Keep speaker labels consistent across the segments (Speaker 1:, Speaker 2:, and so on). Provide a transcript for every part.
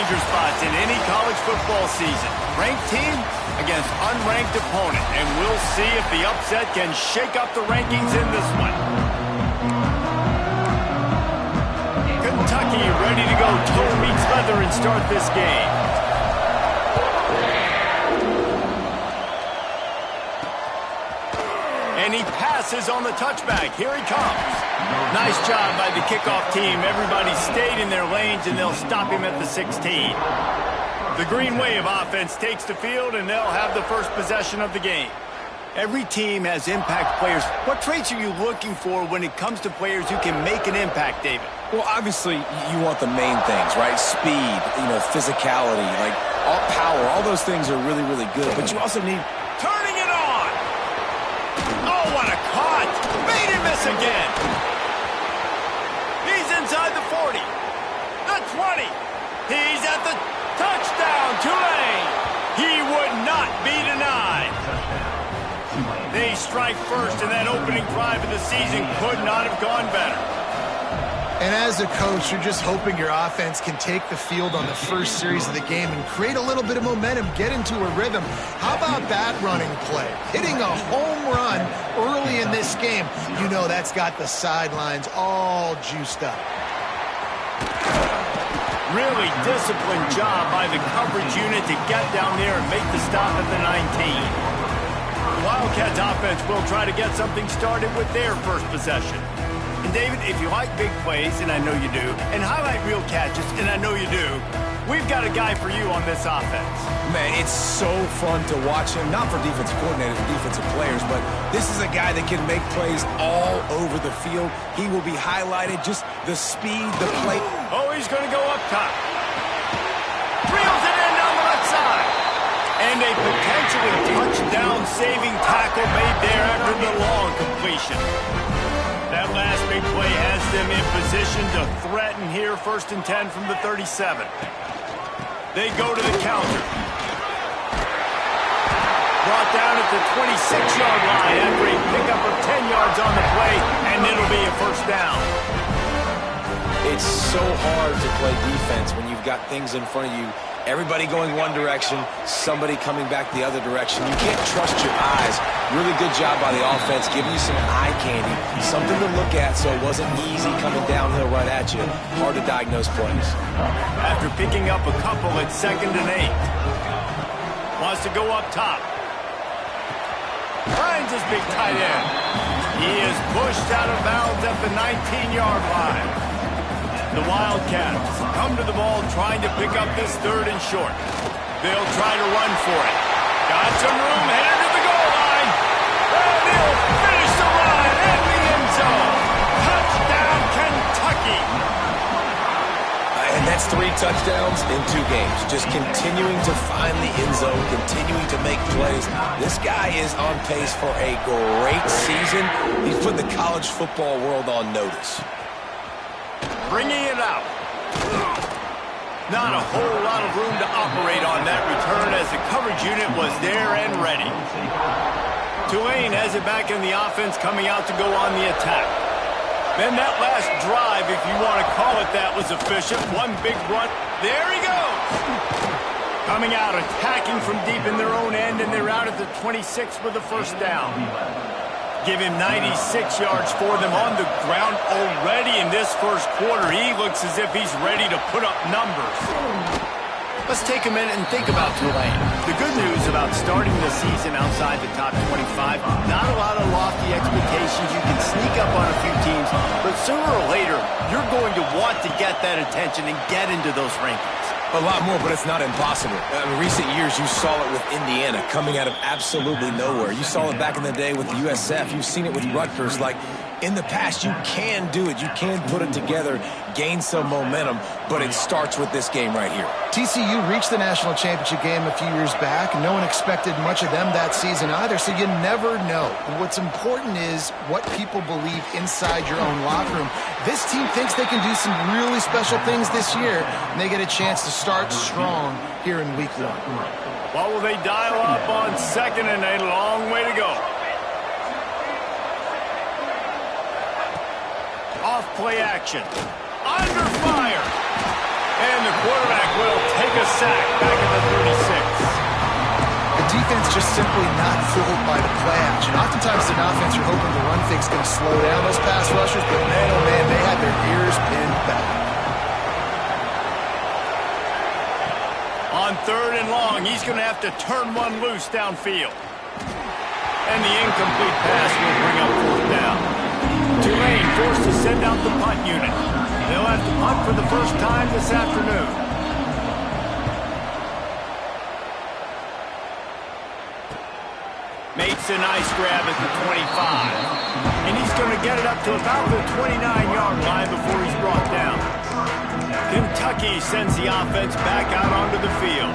Speaker 1: danger spots in any college football season. Ranked team against unranked opponent. And we'll see if the upset can shake up the rankings in this one. Kentucky ready to go toe meets leather and start this game. And he passes on the touchback. Here he comes. Nice job by the kickoff team. Everybody stayed in their lanes, and they'll stop him at the 16. The Green Wave offense takes the field, and they'll have the first possession of the game. Every team has impact players. What traits are you looking for when it comes to players who can make an impact, David?
Speaker 2: Well, obviously, you want the main things, right? Speed, physicality, like all power. All those things are really, really good. But you also need...
Speaker 1: Turning it on! Oh, what a caught! Made him miss again! He's inside the 40. The 20. He's at the touchdown. Tulane! He would not be denied. They strike first, and that opening drive of the season could not have gone better.
Speaker 3: And as a coach, you're just hoping your offense can take the field on the first series of the game and create a little bit of momentum, get into a rhythm. How about that running play? Hitting a home run early in this game. You know that's got the sidelines all juiced up.
Speaker 1: Really disciplined job by the coverage unit to get down there and make the stop at the 19. Wildcats offense will try to get something started with their first possession. And David, if you like big plays, and I know you do, and highlight real catches, and I know you do, we've got a guy for you on this offense.
Speaker 2: Man, it's so fun to watch him, not for defensive coordinators and defensive players, but this is a guy that can make plays all over the field. He will be highlighted, just the speed, the play.
Speaker 1: Oh, he's going to go up top. Reels it in down the left side. And a potentially touchdown-saving tackle made there after the long completion. That last big play has them in position to threaten here, 1st and 10 from the 37. They go to the counter. Brought down at the 26-yard line after a pickup of 10 yards on the play, and it'll be a first down.
Speaker 2: It's so hard to play defense when you've got things in front of you. Everybody going one direction, somebody coming back the other direction. You can't trust your eyes. Really good job by the offense, giving you some eye candy, something to look at so it wasn't easy coming downhill right at you. Hard to diagnose plays.
Speaker 1: After picking up a couple at 2nd and 8. Wants to go up top. Finds his big tight end. He is pushed out of bounds at the 19-yard line. The Wildcats come to the ball trying to pick up this 3rd and short. They'll try to run for it. Got some room, headed to the goal line. And he'll finish the run in the end zone. Touchdown, Kentucky.
Speaker 2: And that's 3 touchdowns in 2 games. Just continuing to find the end zone, continuing to make plays. This guy is on pace for a great season. He's put the college football world on notice.
Speaker 1: Bringing it out. Not a whole lot of room to operate on that return as the coverage unit was there and ready. Tulane has it back in the offense, coming out to go on the attack. Then that last drive, if you want to call it that, was efficient. One big run. There he goes. Coming out, attacking from deep in their own end, and they're out at the 26 with the first down. Give him 96 yards for them on the ground already in this first quarter. He looks as if he's ready to put up numbers. Let's take a minute and think about Tulane. The good news about starting the season outside the top 25, not a lot of lofty expectations. You can sneak up on a few teams, but sooner or later, you're going to want to get that attention and get into those rankings.
Speaker 2: A lot more, but it's not impossible. In recent years, you saw it with Indiana coming out of absolutely nowhere. You saw it back in the day with USF. You've seen it with Rutgers. Like, in the past, you can do it. You can put it together, gain some momentum, but it starts with this game right here.
Speaker 3: TCU reached the national championship game a few years back. No one expected much of them that season either, so you never know. What's important is what people believe inside your own locker room. This team thinks they can do some really special things this year, and they get a chance to start strong here in week 1.
Speaker 1: What will they dial up on 2nd and a long way to go? Off play action. Under fire. And the quarterback will take sack back at the 36.
Speaker 3: The defense just simply not fooled by the play action. Oftentimes in offense, you're hoping the run fake's going to slow down those pass rushers, but man, oh man, they had their ears pinned back.
Speaker 1: On 3rd and long, he's going to have to turn one loose downfield. And the incomplete pass will bring up 4th down. Tulane forced to send out the punt unit. They'll have to punt for the first time this afternoon. Makes a nice grab at the 25. And he's going to get it up to about the 29-yard line before he's brought down. Kentucky sends the offense back out onto the field.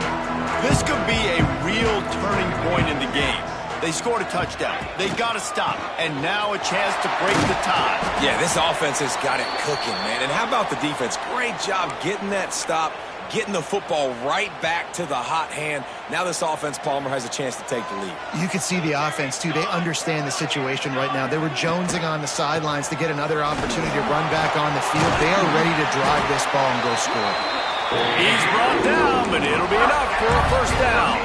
Speaker 1: This could be a real turning point in the game. They scored a touchdown. They got to stop. And now a chance to break the tie.
Speaker 2: Yeah, this offense has got it cooking, man. And how about the defense? Great job getting that stop, getting the football right back to the hot hand. Now this offense, Palmer, has a chance to take the lead.
Speaker 3: You can see the offense, too. They understand the situation right now. They were jonesing on the sidelines to get another opportunity to run back on the field. They are ready to drive this ball and go score.
Speaker 1: He's brought down, but it'll be enough for a first down.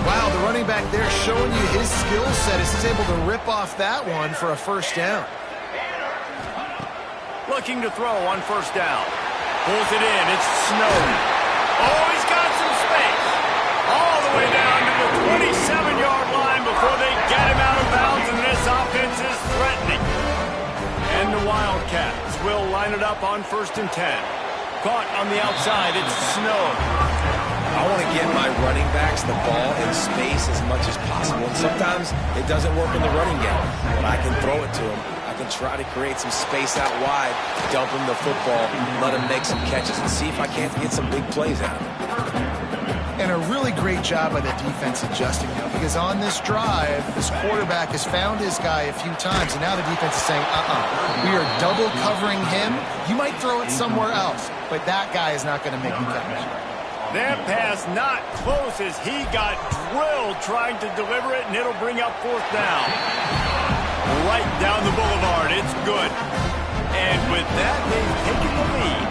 Speaker 3: Wow, the running back there showing you his skill set as he's able to rip off that one for a first down.
Speaker 1: Looking to throw on first down. Pulls it in. It's Snowden. Oh, he's got some space. All the way down to the 27-yard line before they get him out of bounds, and this offense is threatening. And the Wildcats will line it up on 1st and 10. Caught on the outside. It's Snow.
Speaker 2: I want to get my running backs the ball in space as much as possible. And sometimes it doesn't work in the running game, but I can throw it to them. I can try to create some space out wide, dump him the football, let him make some catches, and see if I can't get some big plays out of him.
Speaker 3: And a really great job by the defense adjusting now, because on this drive, this quarterback has found his guy a few times, and now the defense is saying, we are double covering him. You might throw it somewhere else, but that guy is not going to make the catch.
Speaker 1: That pass not close as he got drilled trying to deliver it, and it'll bring up 4th down. Right down the boulevard. It's good. And with that, they've taken the lead.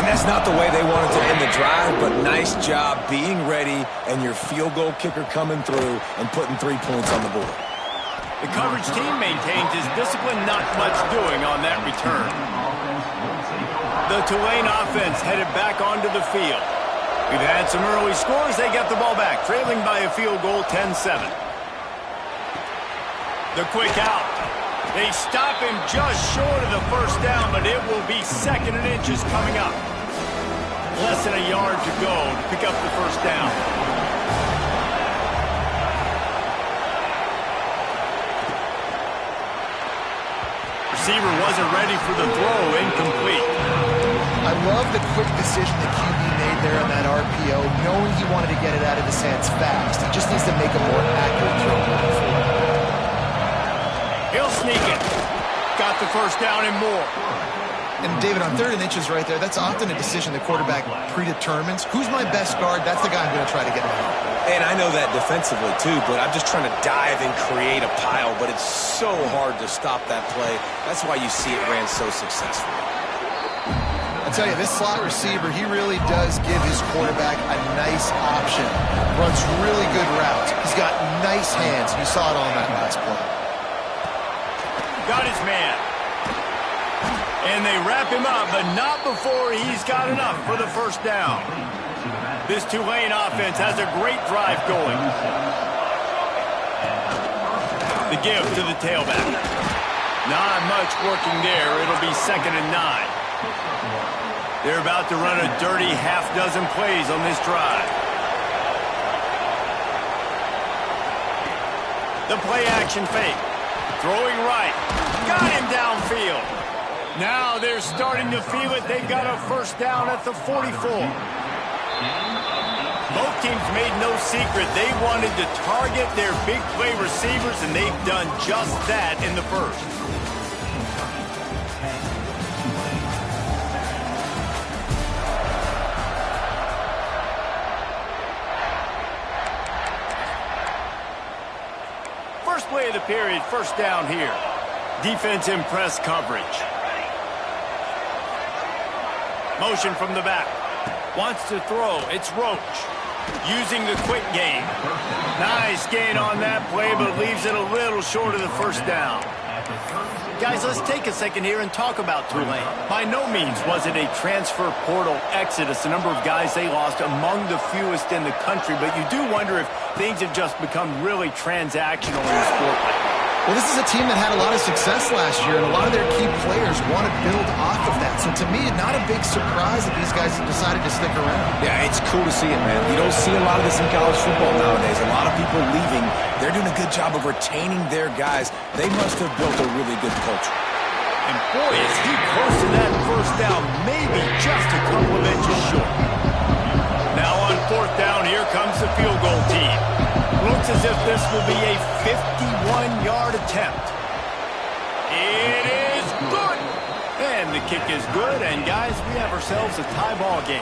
Speaker 2: And that's not the way they wanted to end the drive, but nice job being ready and your field goal kicker coming through and putting 3 points on the board.
Speaker 1: The coverage team maintains his discipline, not much doing on that return. The Tulane offense headed back onto the field. We've had some early scores. They get the ball back, trailing by a field goal, 10-7. The quick out. They stop him just short of the first down, but it will be 2nd and inches coming up. Less than a yard to go to pick up the first down. Receiver wasn't ready for the throw, incomplete.
Speaker 3: I love the quick decision that QB made there on that RPO, knowing he wanted to get it out of his hands fast. He just needs to make a more accurate throw moving forward.
Speaker 1: He'll sneak it. Got the first down and more.
Speaker 3: And David, on 3rd and inches right there, that's often a decision the quarterback predetermines. Who's my best guard? That's the guy I'm going to try to get out.
Speaker 2: And I know that defensively too, but I'm just trying to dive and create a pile, but it's so hard to stop that play. That's why you see it ran so successfully.
Speaker 3: I tell you, this slot receiver, he really does give his quarterback a nice option. Runs really good routes. He's got nice hands. You saw it on that last play.
Speaker 1: Got his man. And they wrap him up, but not before he's got enough for the first down. This Tulane offense has a great drive going. The give to the tailback. Not much working there. It'll be 2nd and 9. They're about to run a dirty half-dozen plays on this drive. The play-action fake. Throwing right. Got him downfield. Now they're starting to feel it. They've got a first down at the 44. Both teams made no secret. They wanted to target their big play receivers, and they've done just that in the first. First play of the period, first down here. Defense in press coverage. Motion from the back. Wants to throw. It's Roach. Using the quick game. Nice gain on that play, but leaves it a little short of the first down. Guys, let's take a second here and talk about Tulane. By no means was it a transfer portal exodus, the number of guys they lost among the fewest in the country, but you do wonder if things have just become really transactional in the sport like that.
Speaker 3: Well, this is a team that had a lot of success last year, and a lot of their key players want to build off of that. So to me, not a big surprise that these guys have decided to stick around.
Speaker 2: Yeah, it's cool to see it, man. You don't see a lot of this in college football nowadays. A lot of people leaving. They're doing a good job of retaining their guys. They must have built a really good culture.
Speaker 1: And boy, is he close to that first down, maybe just a couple of inches short. Now on fourth down, here comes the field goal team. Looks as if this will be a 51-yard attempt. It is good. And the kick is good. And, guys, we have ourselves a tie ball game.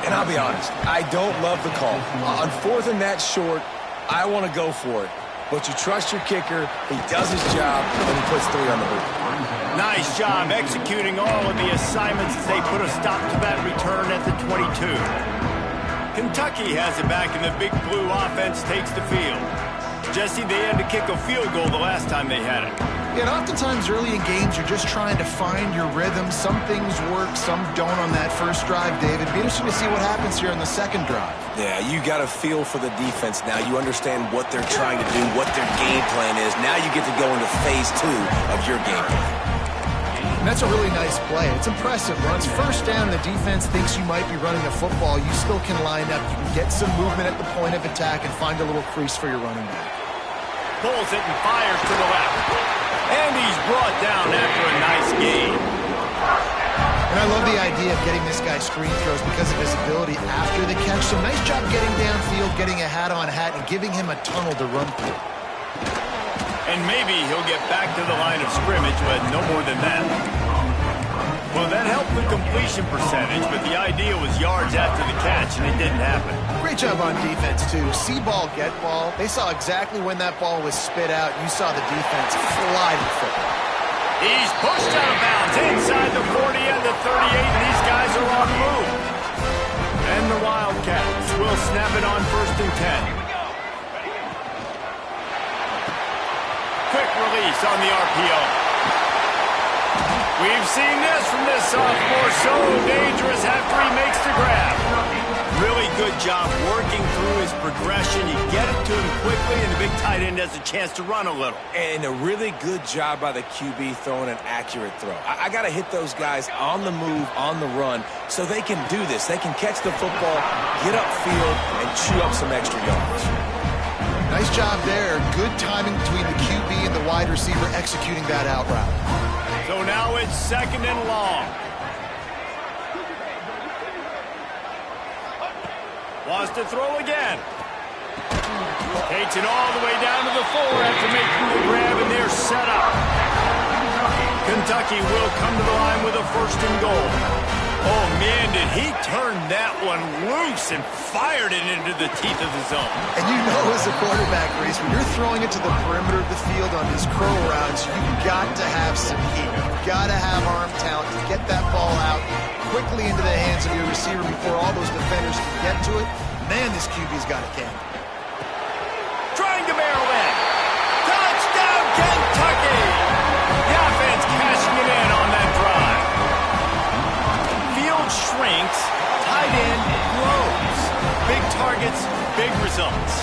Speaker 2: And I'll be honest, I don't love the call. On fourth and that short, I want to go for it. But you trust your kicker, he does his job, and he puts 3 on the board.
Speaker 1: Nice job executing all of the assignments as they put a stop to that return at the 22. Kentucky has it back, and the Big Blue offense takes the field. Jesse, they had to kick a field goal the last time they had it.
Speaker 3: Yeah, and oftentimes early in games, you're just trying to find your rhythm. Some things work, some don't on that first drive, David. Be interesting to see what happens here on the second drive.
Speaker 2: Yeah, you got a feel for the defense now. You understand what they're trying to do, what their game plan is. Now you get to go into phase 2 of your game plan.
Speaker 3: And that's a really nice play. It's impressive. When it's first down, the defense thinks you might be running the football. You still can line up. You can get some movement at the point of attack and find a little crease for your running back.
Speaker 1: Pulls it and fires to the left. And he's brought down after a nice gain.
Speaker 3: And I love the idea of getting this guy screen throws because of his ability after the catch. So nice job getting downfield, getting a hat-on-hat, and giving him a tunnel to run through.
Speaker 1: And maybe he'll get back to the line of scrimmage, but no more than that. Well, that helped the completion percentage, but the idea was yards after the catch, and it didn't happen.
Speaker 3: Great job on defense, too. See ball, get ball. They saw exactly when that ball was spit out. You saw the defense fly to the football.
Speaker 1: He's pushed out of bounds inside the 40 and the 38, and these guys are on move. And the Wildcats will snap it on 1st and 10. Quick release on the RPO. We've seen this from this sophomore, so dangerous after he makes the grab. Really good job working through his progression. You get it to him quickly, and the big tight end has a chance to run a little.
Speaker 2: And a really good job by the QB throwing an accurate throw. I got to hit those guys on the move, on the run, so they can do this. They can catch the football, get upfield, and chew up some extra yards.
Speaker 3: Nice job there. Good timing between the QB and the wide receiver executing that out route.
Speaker 1: So now it's 2nd and long. Wants to throw again. Takes it all the way down to the 4 after making the grab, and they're set up. Kentucky will come to the line with a 1st and goal. Oh, man, did he turn that one loose and fired it into the teeth of the zone.
Speaker 3: And you know as a quarterback, Reese, when you're throwing it to the perimeter of the field on these crow routes, you've got to have some heat. You've got to have arm talent to get that ball out quickly into the hands of your receiver before all those defenders can get to it. Man, this QB's got a can.
Speaker 1: Trying to barrel in. Touchdown, Kentucky! The offense cashing it in on that drive. Field shrinks, tight end grows. Big targets, big results.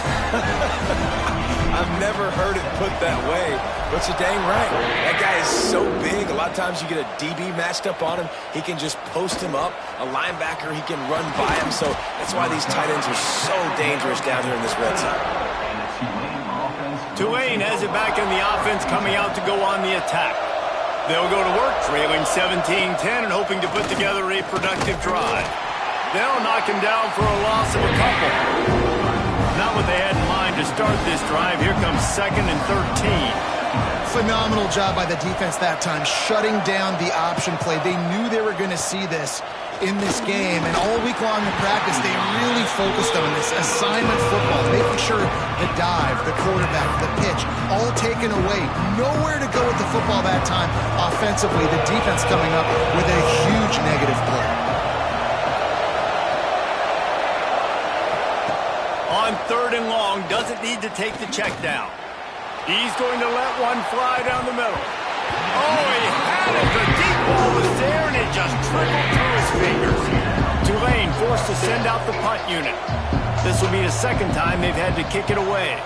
Speaker 2: I've never heard it put that way, but you're dang right. That guy is so big. A lot of times you get a DB matched up on him. He can just post him up. A linebacker, he can run by him. So that's why these tight ends are so dangerous down here in this red zone.
Speaker 1: Tulane has it back in the offense, coming out to go on the attack. They'll go to work, trailing 17-10 and hoping to put together a productive drive. They'll knock him down for a loss of a couple. Not what they had in mind to start this drive. Here comes 2nd and 13.
Speaker 3: Phenomenal job by the defense that time, shutting down the option play. They knew they were going to see this in this game, and all week long in practice, they really focused on this assignment football, making sure the dive, the quarterback, the pitch, all taken away. Nowhere to go with the football that time. Offensively, the defense coming up with a huge negative play.
Speaker 1: 3rd and long, doesn't need to take the check down. He's going to let one fly down the middle. Oh, he had it. The deep ball was there, and it just trickled through his fingers. Tulane forced to send out the punt unit. This will be the 2nd time they've had to kick it away.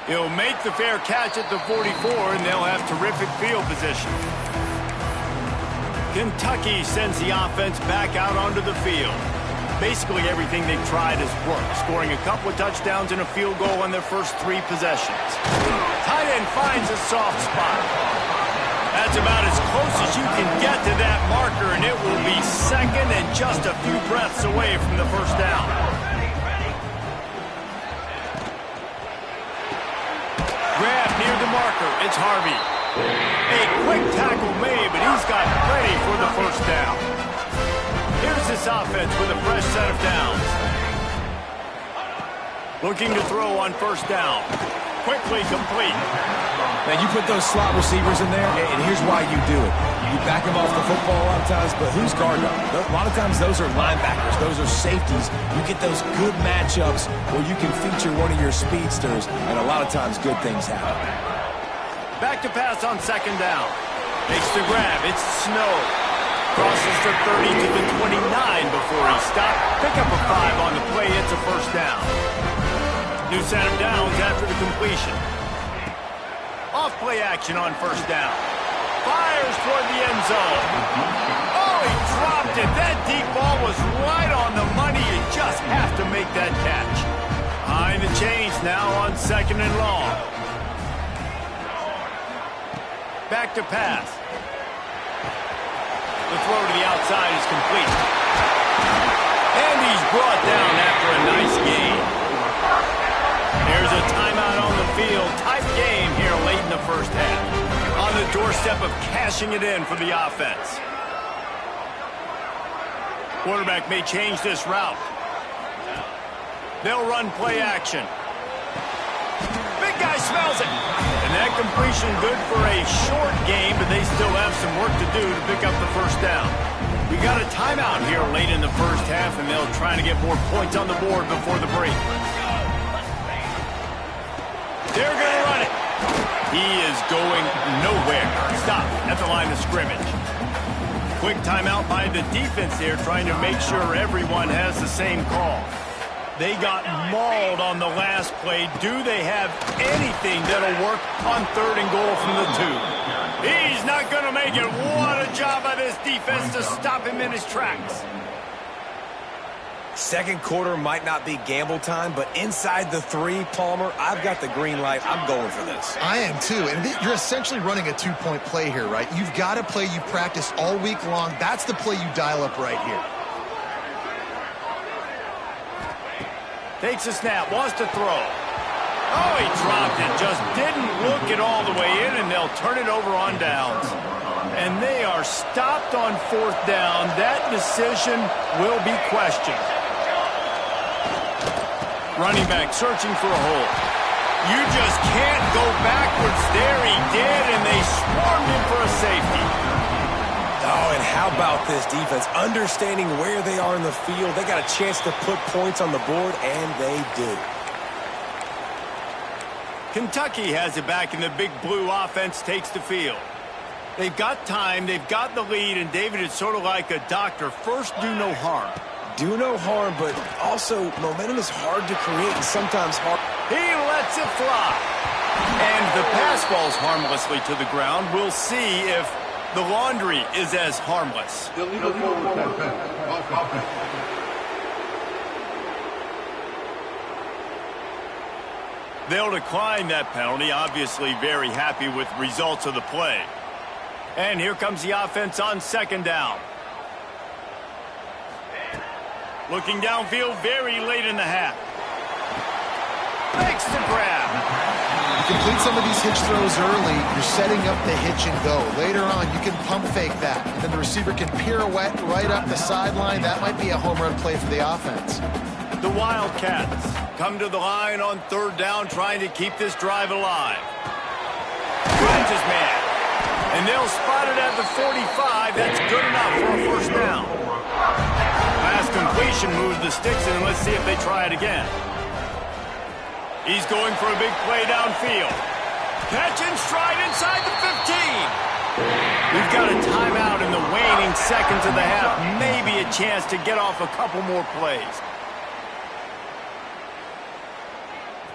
Speaker 1: He'll make the fair catch at the 44, and they'll have terrific field position. Kentucky sends the offense back out onto the field. Basically everything they've tried has worked, scoring a couple of touchdowns and a field goal on their first 3 possessions. Tight end finds a soft spot. That's about as close as you can get to that marker, and it will be 2nd and just a few breaths away from the 1st down. Grab near the marker. It's Harvey. A quick tackle made, but he's got plenty for the 1st down. Here's this offense with a fresh set of downs. Looking to throw on 1st down. Quickly complete.
Speaker 2: Now, you put those slot receivers in there, and here's why you do it. You back them off the football a lot of times, but who's guarding them? A lot of times those are linebackers. Those are safeties. You get those good matchups where you can feature one of your speedsters, and a lot of times good things happen.
Speaker 1: Back to pass on 2nd down. Makes the grab. It's Snow. Crosses the 30 to the 29 before he stopped. Pick up a 5 on the play. It's a 1st down. New set of downs after the completion. Off play action on 1st down. Fires toward the end zone. Oh, he dropped it. That deep ball was right on the money. You just have to make that catch. Behind the chains now on 2nd and long. Back to pass. The throw to the outside is complete. And he's brought down after a nice gain. There's a timeout on the field. Tight game here late in the 1st half. On the doorstep of cashing it in for the offense. Quarterback may change this route. They'll run play action. Big guy smells it. And that completion good for a short game, but they still have some work to do to pick up the 1st down. We got a timeout here late in the 1st half, and they'll try to get more points on the board before the break. They're going to run it. He is going nowhere. Stop at the line of scrimmage. Quick timeout by the defense here, trying to make sure everyone has the same call. They got mauled on the last play. Do they have anything that'll work on 3rd and goal from the 2? He's not going to make it. What a job by this defense to stop him in his tracks.
Speaker 2: 2nd quarter might not be gamble time, but inside the 3, Palmer, I've got the green light. I'm going for this.
Speaker 3: I am too, and you're essentially running a 2-point play here, right? You've got a play you practice all week long. That's the play you dial up right here.
Speaker 1: Takes a snap, wants to throw. Oh, he dropped it. Just didn't look it all the way in, and they'll turn it over on downs. And they are stopped on 4th down. That decision will be questioned. Running back searching for a hole. You just can't go backwards there. He did, and they swarmed him for a safety.
Speaker 2: Oh, and how about this defense? Understanding where they are in the field. They got a chance to put points on the board, and they do.
Speaker 1: Kentucky has it back, and the big blue offense takes the field. They've got time, they've got the lead, and David, it's sort of like a doctor. First, do no harm.
Speaker 2: Do no harm, but also momentum is hard to create and sometimes hard.
Speaker 1: He lets it fly. And the pass falls harmlessly to the ground. We'll see if the laundry is as harmless. They'll decline that penalty, obviously very happy with results of the play. And here comes the offense on 2nd down. Looking downfield very late in the half. Makes the grab.
Speaker 3: You complete some of these hitch throws early, you're setting up the hitch and go. Later on, you can pump fake that. And then the receiver can pirouette right up the sideline. That might be a home run play for the offense.
Speaker 1: The Wildcats come to the line on 3rd down, trying to keep this drive alive. Finds his man. And they'll spot it at the 45. That's good enough for a 1st down. Pass completion. formation moves the sticks, and let's see if they try it again. He's going for a big play downfield. Catch in stride inside the 15. We've got a timeout in the waning seconds of the half. Maybe a chance to get off a couple more plays.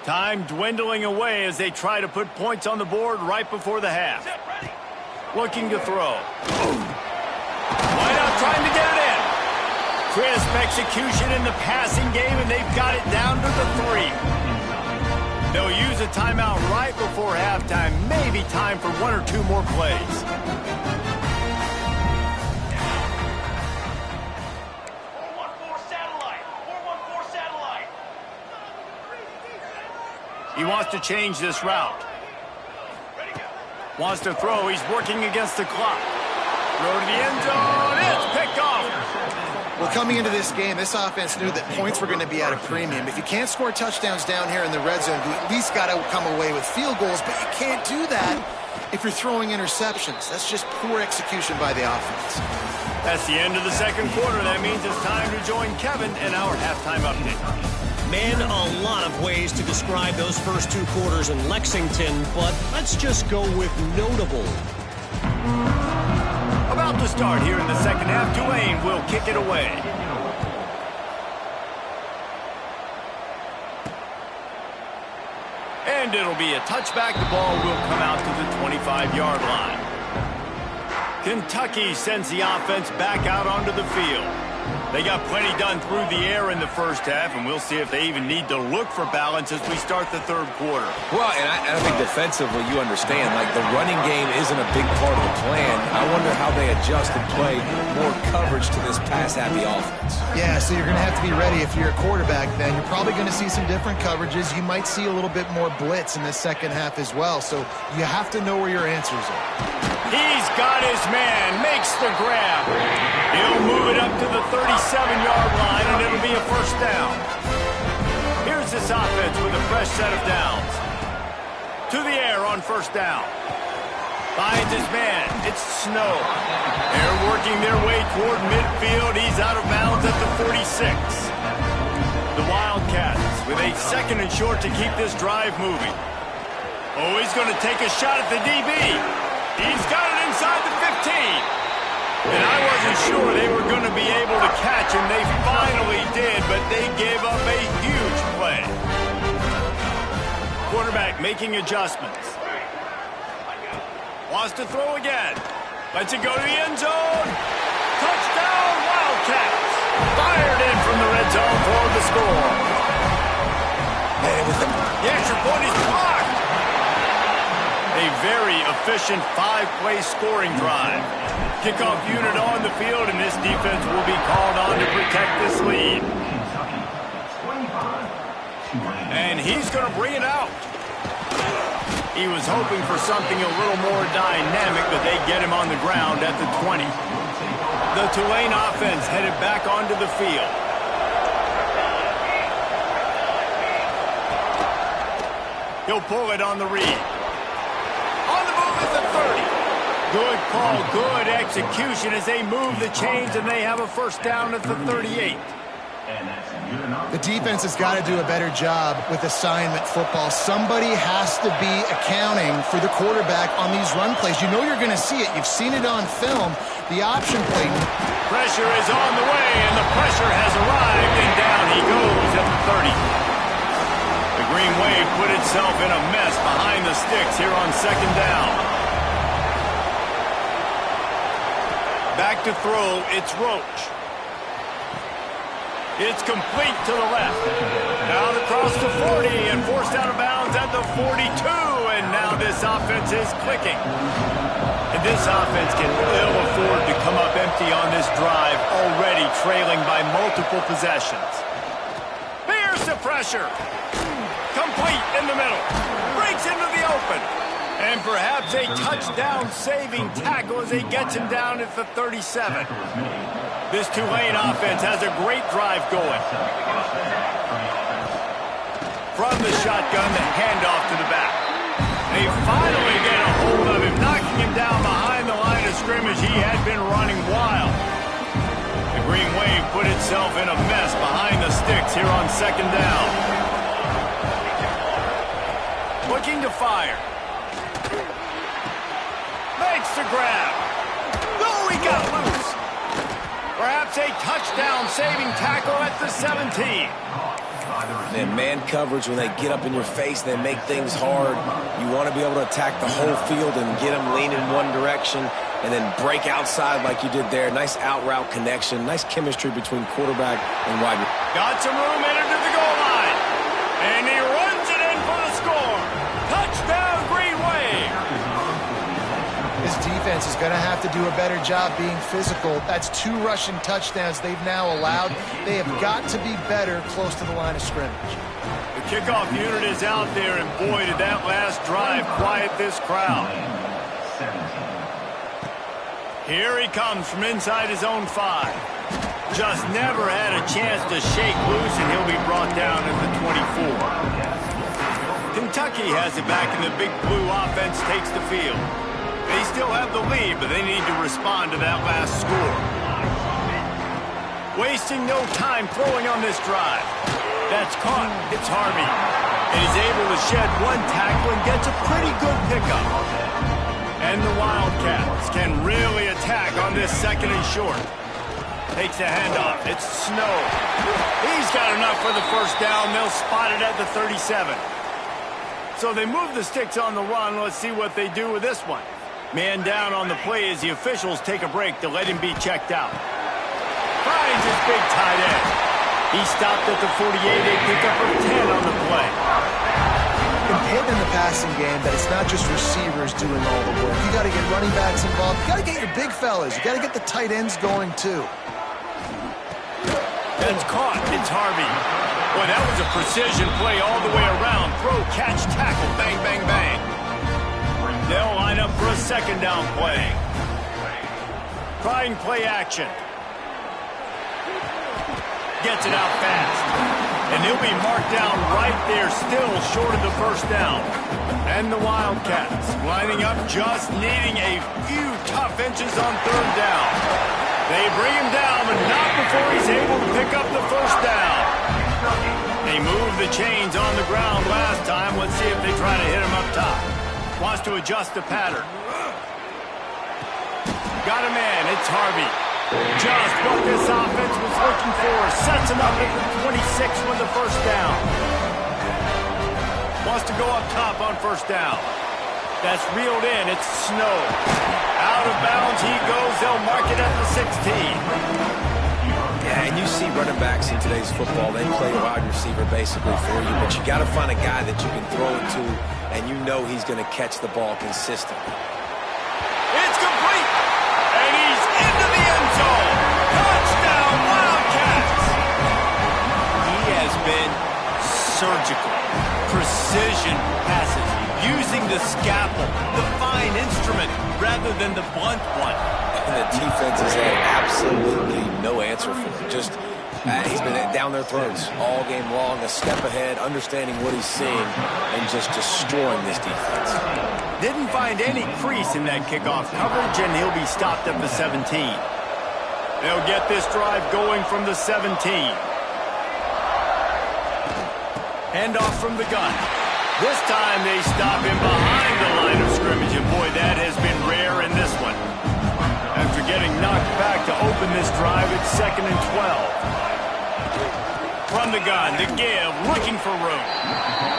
Speaker 1: Time dwindling away as they try to put points on the board right before the half. Looking to throw. Wide out trying to get it in. Crisp execution in the passing game, and they've got it down to the 3. They'll use a timeout right before halftime. Maybe time for 1 or 2 more plays.
Speaker 4: 414 satellite. 414 satellite.
Speaker 1: He wants to change this route. Wants to throw. He's working against the clock. Throw to the end zone. It's picked off.
Speaker 3: Well, coming into this game, this offense knew that points were going to be at a premium. If you can't score touchdowns down here in the red zone, you at least got to come away with field goals, but you can't do that if you're throwing interceptions. That's just poor execution by the offense.
Speaker 1: That's the end of the second quarter. That means it's time to join Kevin in our halftime update.
Speaker 5: Man, a lot of ways to describe those first 2 quarters in Lexington, but let's just go with notable.
Speaker 1: About to start here in the second half. Tulane will kick it away. And it'll be a touchback. The ball will come out to the 25-yard line. Kentucky sends the offense back out onto the field. They got plenty done through the air in the first half, and we'll see if they even need to look for balance as we start the third quarter.
Speaker 2: Well, and I think defensively, you understand, like the running game isn't a big part of the plan. I wonder how they adjust and play more coverage to this pass-happy offense.
Speaker 3: Yeah, so you're going to have to be ready if you're a quarterback then. You're probably going to see some different coverages. You might see a little bit more blitz in the second half as well, so you have to know where your answers are.
Speaker 1: He's got his man, makes the grab. He'll move it up to the 37-yard line, and it'll be a first down. Here's this offense with a fresh set of downs. To the air on first down. Finds his man. It's Snow. They're working their way toward midfield. He's out of bounds at the 46. The Wildcats with a second and short to keep this drive moving. Oh, he's going to take a shot at the DB. He's got it inside the 15. And I wasn't sure they were going to be able to catch him. They finally did, but they gave up a huge play. Quarterback making adjustments. Wants to throw again. Lets it go to the end zone. Touchdown, Wildcats. Fired in from the red zone for the score. The extra point is blocked. A very efficient 5-play scoring drive. Kickoff unit on the field, and this defense will be called on to protect this lead. And he's going to bring it out. He was hoping for something a little more dynamic, but they get him on the ground at the 20. The Tulane offense headed back onto the field. He'll pull it on the read. On the move at the 30. Good call, good execution as they move the chains, and they have a first down at the 38.
Speaker 3: The defense has got to do a better job with assignment football. Somebody has to be accounting for the quarterback on these run plays. You know you're going to see it. You've seen it on film. The option play.
Speaker 1: Pressure is on the way, and the pressure has arrived, and down he goes at the 30. The Green Wave put itself in a mess behind the sticks here on second down. Back to throw, it's Roach. It's complete to the left. Now across the 40 and forced out of bounds at the 42. And now this offense is clicking. And this offense can ill afford to come up empty on this drive, already trailing by multiple possessions. Here's the pressure. Complete in the middle. Breaks into the open. And perhaps a touchdown-saving tackle as he gets him down at the 37. This Tulane offense has a great drive going. From the shotgun, the handoff to the back. They finally get a hold of him, knocking him down behind the line of scrimmage. He had been running wild. The Green Green Wave put itself in a mess behind the sticks here on second down. Looking to fire. Makes the grab. Oh, he got loose. Perhaps a touchdown-saving tackle at the 17.
Speaker 2: And man coverage, when they get up in your face, they make things hard. You want to be able to attack the whole field and get them lean in one direction and then break outside like you did there. Nice out-route connection. Nice chemistry between quarterback and wide receiver.
Speaker 1: Got some room, entered to the goal line. And he runs it in for the score. Touchdown, Green Wave.
Speaker 3: This defense is going to have to do a better job being physical. That's 2 rushing touchdowns they've now allowed. They have got to be better close to the line of scrimmage.
Speaker 1: The kickoff unit is out there, and boy, did that last drive quiet this crowd. Here he comes from inside his own 5. Just never had a chance to shake loose, and he'll be brought down at the 24. Kentucky has it back, and the Big Blue offense takes the field. They still have the lead, but they need to respond to that last score. Wasting no time throwing on this drive. That's caught. It's Harvey. And he's able to shed 1 tackle and gets a pretty good pickup. And the Wildcats can really attack on this second and short. Takes the handoff. It's Snow. He's got enough for the first down. They'll spot it at the 37. So they move the sticks on the run. Let's see what they do with this one. Man down on the play as the officials take a break to let him be checked out. Finds his big tight end. He stopped at the 48, a pickup of 10 on the play.
Speaker 3: Important in the passing game that it's not just receivers doing all the work. You got to get running backs involved. You got to get your big fellas. You got to get the tight ends going too.
Speaker 1: That's caught. It's Harvey. Boy, that was a precision play all the way around. Throw, catch, tackle, bang, bang, bang. They'll line up for a second down play. Trying play action. Gets it out fast. And he'll be marked down right there, still short of the first down. And the Wildcats lining up, just needing a few tough inches on third down. They bring him down, but not before he's able to pick up the first down. They moved the chains on the ground last time. Let's see if they try to hit him up top. Wants to adjust the pattern. Got a man. It's Harvey. Just what this offense was looking for. Sets him up at the 26 with the first down. Wants to go up top on first down. That's reeled in. It's Snow. Out of bounds he goes. They'll mark it at the 16.
Speaker 2: Yeah, and you see running backs in today's football, they play a wide receiver basically for you, but you got to find a guy that you can throw it to, and you know he's going to catch the ball consistently.
Speaker 1: It's complete, and he's into the end zone. Touchdown, Wildcats! He has been surgical, precision passes, using the scalpel, the fine instrument, rather than the blunt one.
Speaker 2: And the defense has had absolutely no answer for it. Just, he's been down their throats all game long, a step ahead, understanding what he's seeing, and just destroying this defense.
Speaker 1: Didn't find any crease in that kickoff coverage, and he'll be stopped at the 17. They'll get this drive going from the 17. Handoff from the gun. This time they stop him behind the line of scrimmage, and boy, that has been rare in this one. After getting knocked back to open this drive, it's 2nd and 12. From the gun, to give, looking for room.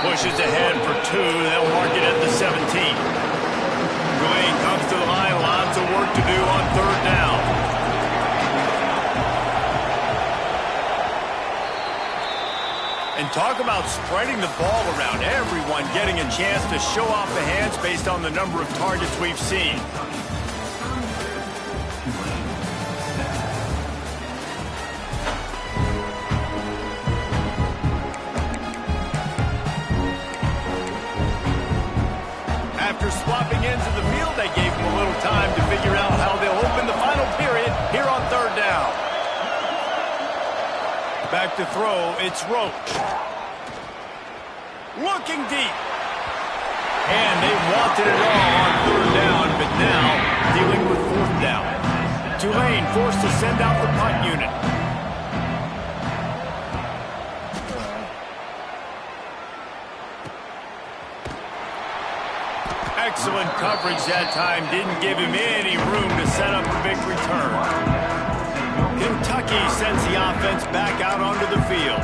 Speaker 1: Pushes ahead for 2, they'll mark it at the 17. Dwayne comes to the line, lots of work to do on third down. And talk about spreading the ball around, everyone getting a chance to show off the hands based on the number of targets we've seen. After swapping ends of the field, they gave him a little time to figure out how they'll open the final period here on third down. Back to throw, it's Roach. Looking deep. And they wanted it all on third down, but now dealing with fourth down. Tulane being forced to send out the punt unit. Excellent coverage that time. Didn't give him any room to set up the big return. Kentucky sends the offense back out onto the field.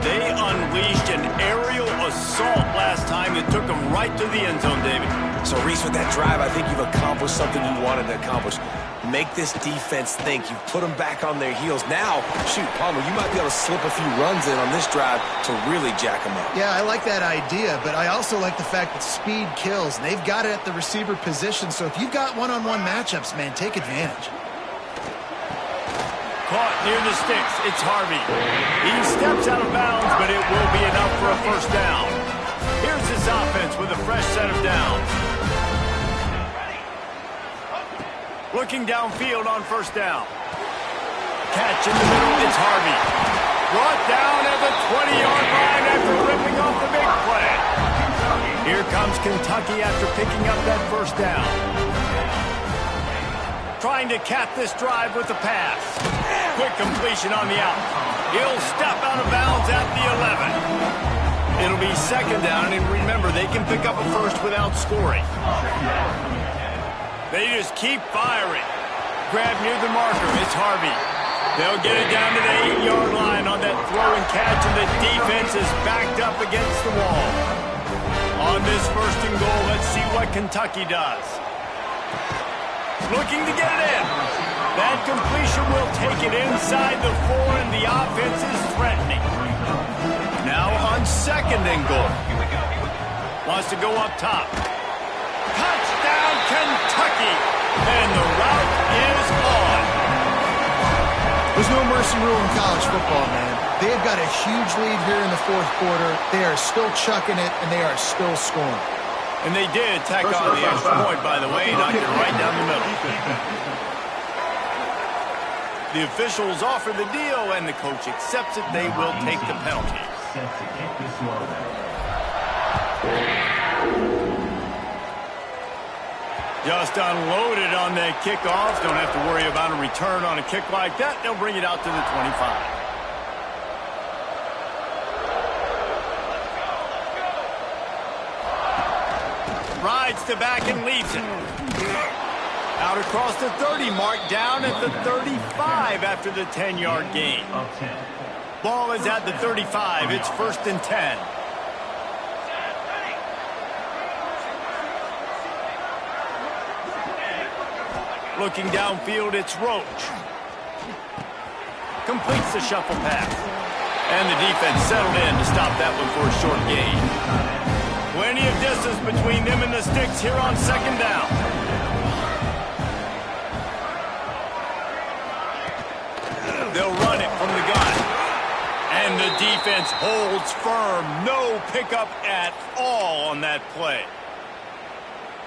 Speaker 1: They unleashed an aerial assault last time that took them right to the end zone, David.
Speaker 2: So, Reese, with that drive, I think you've accomplished something you wanted to accomplish. Make this defense think. You've put them back on their heels. Now, shoot, Palmer, you might be able to slip a few runs in on this drive to really jack them up.
Speaker 3: Yeah, I like that idea, but I also like the fact that speed kills. And they've got it at the receiver position, so if you've got one-on-one matchups, man, take advantage.
Speaker 1: Caught near the sticks. It's Harvey. He steps out of bounds, but it will be enough for a first down. Here's his offense with a fresh set of downs. Looking downfield on first down. Catch in the middle. It's Harvey. Brought down at the 20-yard line after ripping off the big play. Here comes Kentucky after picking up that first down. Trying to cap this drive with the pass. Quick completion on the out. He'll step out of bounds at the 11. It'll be second down, and remember, they can pick up a first without scoring. They just keep firing. Grab near the marker. It's Harvey. They'll get it down to the 8-yard line on that throw and catch, and the defense is backed up against the wall. On this first and goal, let's see what Kentucky does. Looking to get it in. That completion will take it inside the 4, and the offense is threatening. Now on second and goal. Wants to go up top. Touchdown, Kentucky! And the route is on.
Speaker 3: There's no mercy rule in college football, man. They've got a huge lead here in the fourth quarter. They are still chucking it, and they are still scoring.
Speaker 1: And they did tack on the extra point, by the way, knocked it right down the middle. The officials offer the deal, and the coach accepts it. They will take the penalty. Just unloaded on that kickoff. Don't have to worry about a return on a kick like that. They'll bring it out to the 25. Rides to back and leaves it. Out across the 30 mark, down at the 35 after the 10-yard gain. Ball is at the 35. It's first and 10. Looking downfield, it's Roach. Completes the shuffle pass. And the defense settled in to stop that one for a short gain. Plenty of distance between them and the sticks here on second down. They'll run it from the gun. And the defense holds firm. No pickup at all on that play.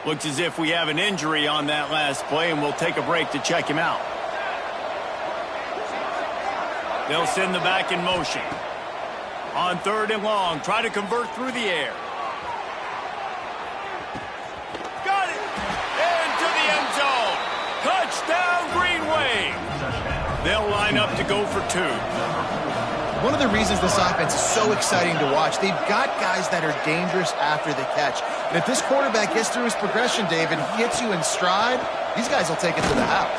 Speaker 1: Looks as if we have an injury on that last play, and we'll take a break to check him out. They'll send the back in motion. On third and long, try to convert through the air. Got it! Into the end zone. Touchdown, Green Wave. They'll line up to go for two.
Speaker 3: One of the reasons this offense is so exciting to watch, they've got guys that are dangerous after the catch. And if this quarterback gets through his progression, David, gets you in stride, these guys will take it to the house.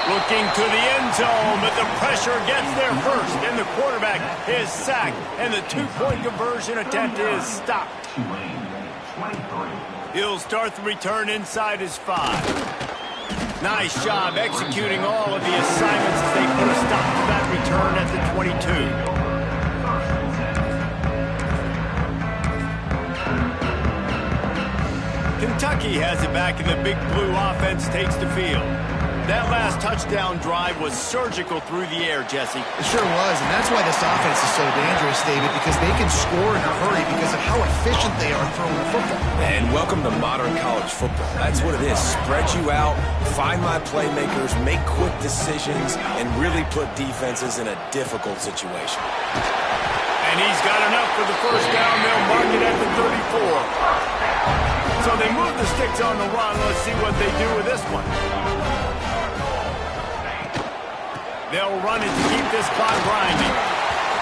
Speaker 1: Looking to the end zone, but the pressure gets there first. And the quarterback is sacked, and the two-point conversion attempt is stopped. He'll start the return inside his 5. Nice job executing all of the assignments as they put a stop to that return at the 22. Kentucky has it back, and the Big Blue offense takes the field. That last touchdown drive was surgical through the air, Jesse.
Speaker 3: It sure was, and that's why this offense is so dangerous, David, because they can score in a hurry because of how efficient they are throwing the football.
Speaker 2: And welcome to modern college football. That's what it is. Spread you out, find my playmakers, make quick decisions, and really put defenses in a difficult situation.
Speaker 1: And he's got enough for the first down. They'll mark it at the 34. So they move the sticks on the run. Let's see what they do with this one. They'll run it to keep this clock grinding.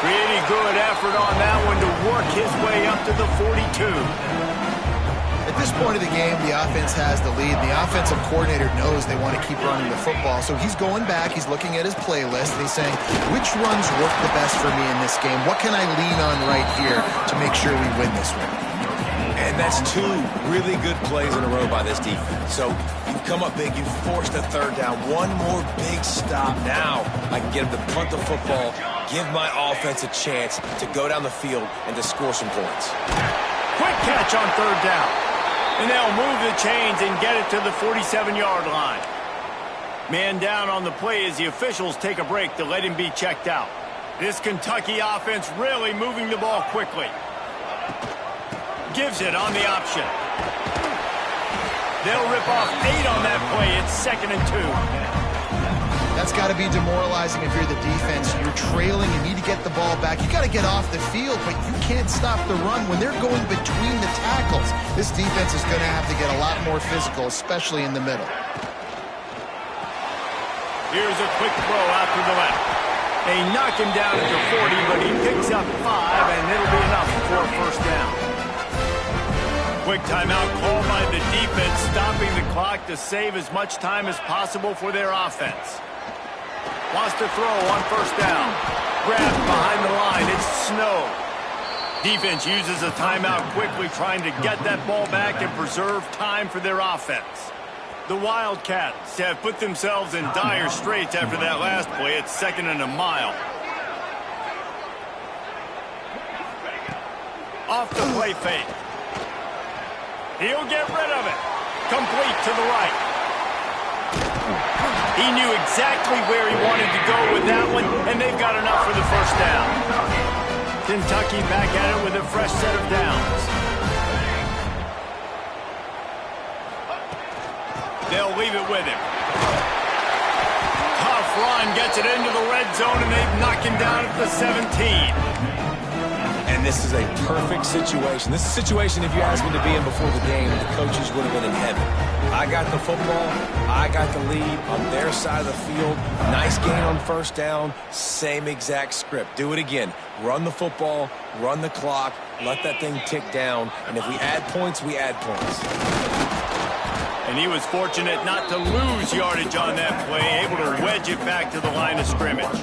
Speaker 1: Pretty good effort on that one to work his way up to the 42.
Speaker 3: At this point of the game, the offense has the lead. The offensive coordinator knows they want to keep running the football. So he's going back, he's looking at his playlist, and he's saying, which runs work the best for me in this game? What can I lean on right here to make sure we win this one?
Speaker 2: And that's two really good plays in a row by this defense. So you come up big, you force the third down. One more big stop. Now I can get him to punt the football, give my offense a chance to go down the field and to score some points.
Speaker 1: Quick catch on third down. And they'll move the chains and get it to the 47-yard line. Man down on the play as the officials take a break to let him be checked out. This Kentucky offense really moving the ball quickly. Gives it on the option. They'll rip off 8 on that play. It's 2nd and 2.
Speaker 3: That's got to be demoralizing if you're the defense. You're trailing, you need to get the ball back. You got to get off the field, but you can't stop the run. When they're going between the tackles, this defense is going to have to get a lot more physical, especially in the middle.
Speaker 1: Here's a quick throw out to the left. They knock him down at the 40, but he picks up 5, and it'll be enough for a first down. Quick timeout called by the defense, stopping the clock to save as much time as possible for their offense. Wants to throw on first down. Grabbed behind the line. It's Snow. Defense uses a timeout quickly, trying to get that ball back and preserve time for their offense. The Wildcats have put themselves in dire straits after that last play. It's 2nd and a mile. Off the play fake. He'll get rid of it. Complete to the right. He knew exactly where he wanted to go with that one, and they've got enough for the first down. Kentucky back at it with a fresh set of downs. They'll leave it with him. Tough run gets it into the red zone, and they've knocked him down at the 17.
Speaker 2: And this is a perfect situation. This is a situation, if you asked me to be in before the game, the coaches would have been in heaven. I got the football. I got the lead on their side of the field. Nice gain on first down. Same exact script. Do it again. Run the football. Run the clock. Let that thing tick down. And if we add points, we add points.
Speaker 1: And he was fortunate not to lose yardage on that play, able to wedge it back to the line of scrimmage.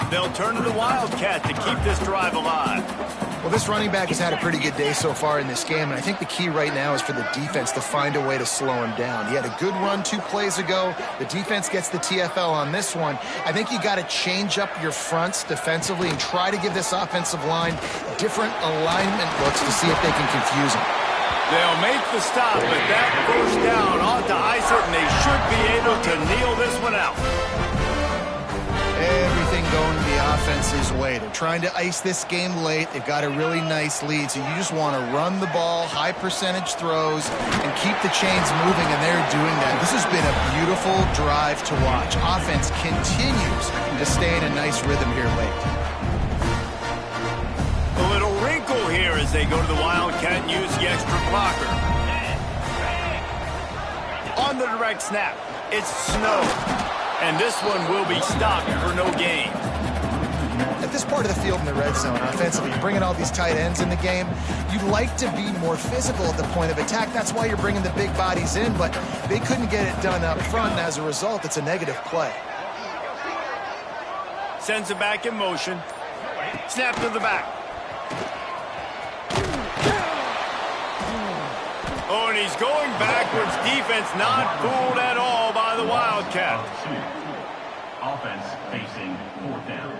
Speaker 1: They'll turn to the Wildcat to keep this drive alive.
Speaker 3: Well, this running back has had a pretty good day so far in this game, and I think the key right now is for the defense to find a way to slow him down. He had a good run 2 plays ago. The defense gets the TFL on this one. I think you got to change up your fronts defensively and try to give this offensive line different alignment looks to see if they can confuse him.
Speaker 1: They'll make the stop, but that first down ought to ice it, and they should be able to kneel this one out.
Speaker 3: Everything going the offense's way. They're trying to ice this game late. They've got a really nice lead, so you just want to run the ball, high percentage throws, and keep the chains moving, and they're doing that. This has been a beautiful drive to watch. Offense continues to stay in a nice rhythm here late.
Speaker 1: A little wrinkle here as they go to the Wildcat and use the extra blocker. On the direct snap, it's Snow. And this one will be stopped for no gain.
Speaker 3: At this part of the field in the red zone, offensively, you're bringing all these tight ends in the game. You'd like to be more physical at the point of attack. That's why you're bringing the big bodies in, but they couldn't get it done up front, and as a result, it's a negative play.
Speaker 1: Sends it back in motion. Snap to the back. Oh, and he's going backwards. Defense not fooled at all by the Wildcat.
Speaker 4: Offense facing 4th down.